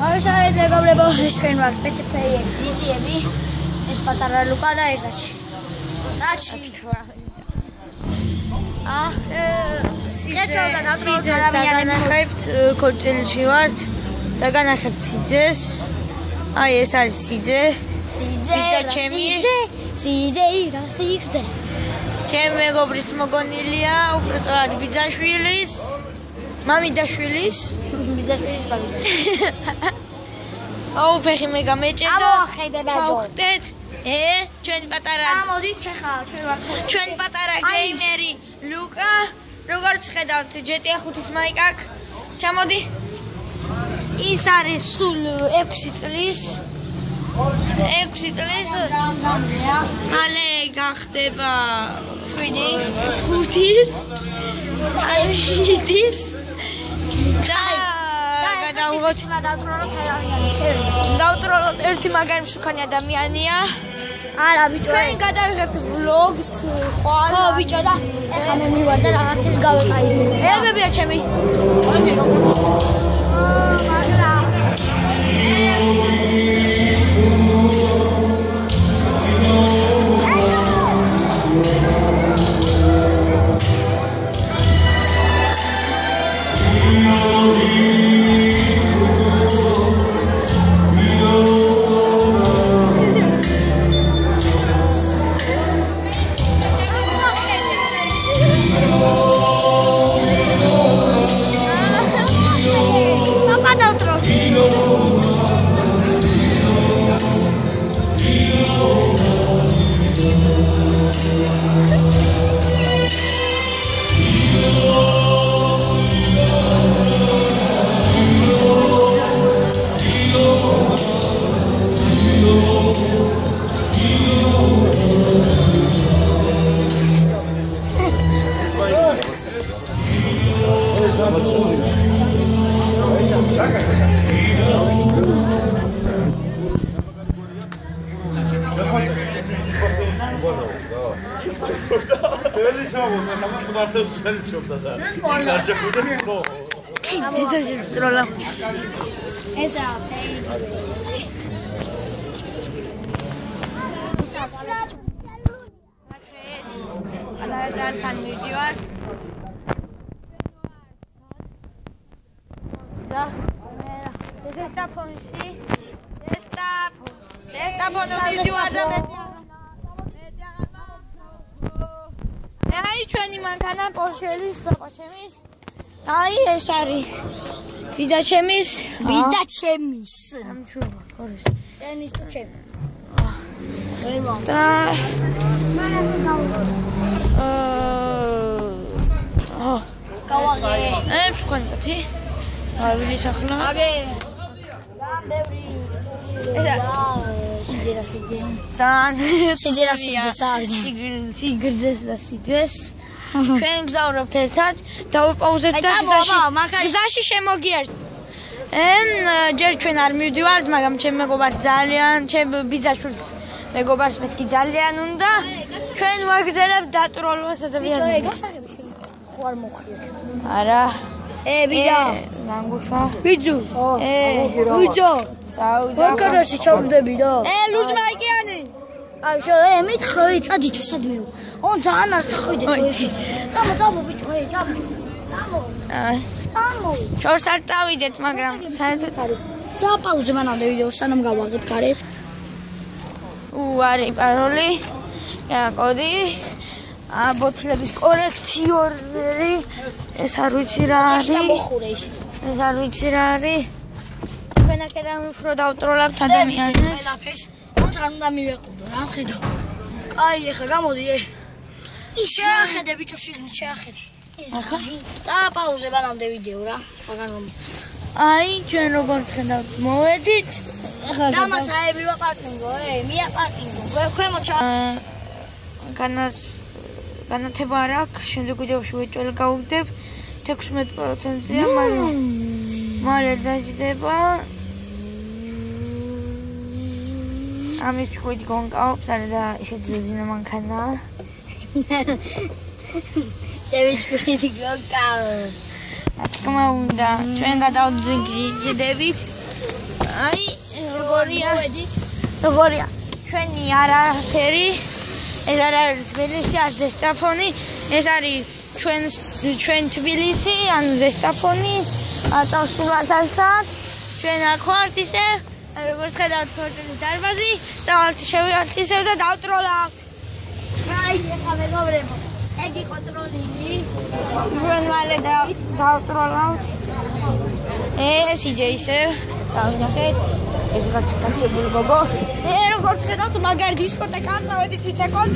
Așa e megăbrebă și în pe ce pe zitiemi. Ești patara Luca da ești aici. Daci. დაგანახებთ ქორწილში ვართ. დაგანახებთ სიძეს. აი ეს არის სიძე. ბიძა ჩემი. სიძე ირა სიგრძე. ჩემი მეგობრის მოგონილია, უბრალოდ ბიძაშვილის. მამიდაშვილის. ბიძაშვილის მამიდა. აუ ფეხი მე გამეჭერდა. ამოახედე ბაჯო. ხტეთ. ჩვენ პატარა. ამოდით ახლა ჩვენ ვართ. ჩვენ პატარა გეიმერი ლუკა. როგორც ხედავთ GTA 5-ის მაიკ აქ. ჩამოდი. ის არის სულ 6 წლის. 6 წლის. მალე გახდება 7-ის. აი 7-ის. და გადავღოთ. დავტროლოთ ერთი მაგარი მსუქანი ადამიანია. არა ბიჭო. ჩვენ გადავიღებთ vlogs ხვალ. ხო ბიჭო და ეხლა მე მივარ და რაღაცებს გავეყაი. ებებია ჩემი. აი ეს არის ბიძა ჩემის ამჩურა ხორის ენის თუ ჩემი და გავაგე ეს კონტი ავილის ახლა აგე გამბევრი სიგრძეს და სიძეს ჩვენ გზავრობთ ერთად დავპაუზებთ და გზაში შემოგიართ ჯერ ჩვენ არ მივდივართ მაგრამ ჩემ მეგობარს ძალიან ჩემ ბიძაშვილს მეგობარს მეთქი ძალიან უნდა ჩვენ ვაგზავნებთ დატროლოს ადამიანებს ხო არ მოხდით არა ბიძა ზანგუშა ბიძუ ბიძო ვაკარაში ჩავდები რა ლურჯმაიკიანი აი შო მითხრე წადით სადმეო ო ძალიან არ წახვიდე თოეში წამო ბიჭო წამო შორს არ წავიდეთ მაგრამ საერთოდ არის დაპაუზე მანამდე ვიდეოს სანამ გავაღებ კარი არის პაროლი კოდი ბოთლების კოლექციონერი ეს არ ვიცი რა არის ეს არ ვიცი რა არის ჩვენ აქედან უფრო დავტროლებთ ადამიანებს ყველაფერს თან უნდა მივეყუდო რა ხედო აი ეხა გამოდი შეახედე ბიჭო შეახედე ახლა დაპაუზე მანამდე ვიდეო რა საგან რომ აი ჩვენ როგორ ხედავთ მოვედით ახლა დამაცაები ვაპარკინგო მიაპარკინგო ქვემოთ განათება არ აქვს შემდეგ ვიდეოში ვეჭველი გავუგდებ 16%-ია მალე დაიდება ამის ჭკვით გონკაობს და ისეთ ზუზინა მანქანა Девички гонкаობს რა თქმა უნდა ჩვენ გადავძინდებით აი როგორია ჩვენი არაფერი ეს არ არის თბილისი არ ზესტაფონი ეს არის ჩვენ თბილისი ან ზესტაფონი წავსულათასად ჩვენ აქ ვართ ისე როგორც ხედავთ ქორწილის დარბაზი წავალთ შევიართ ისევ და დავტროლავთ აი ეხლა მეგობრებო ეგ იყო ტროლინგი ჩვენ მალე დავტროლავთ ეს იჯე ისე წავინახეთ ეგ რაც გასებული გოგო როგორც ხედავთ მაგარი დისკოტეკაა წავედით ვიცეკოთ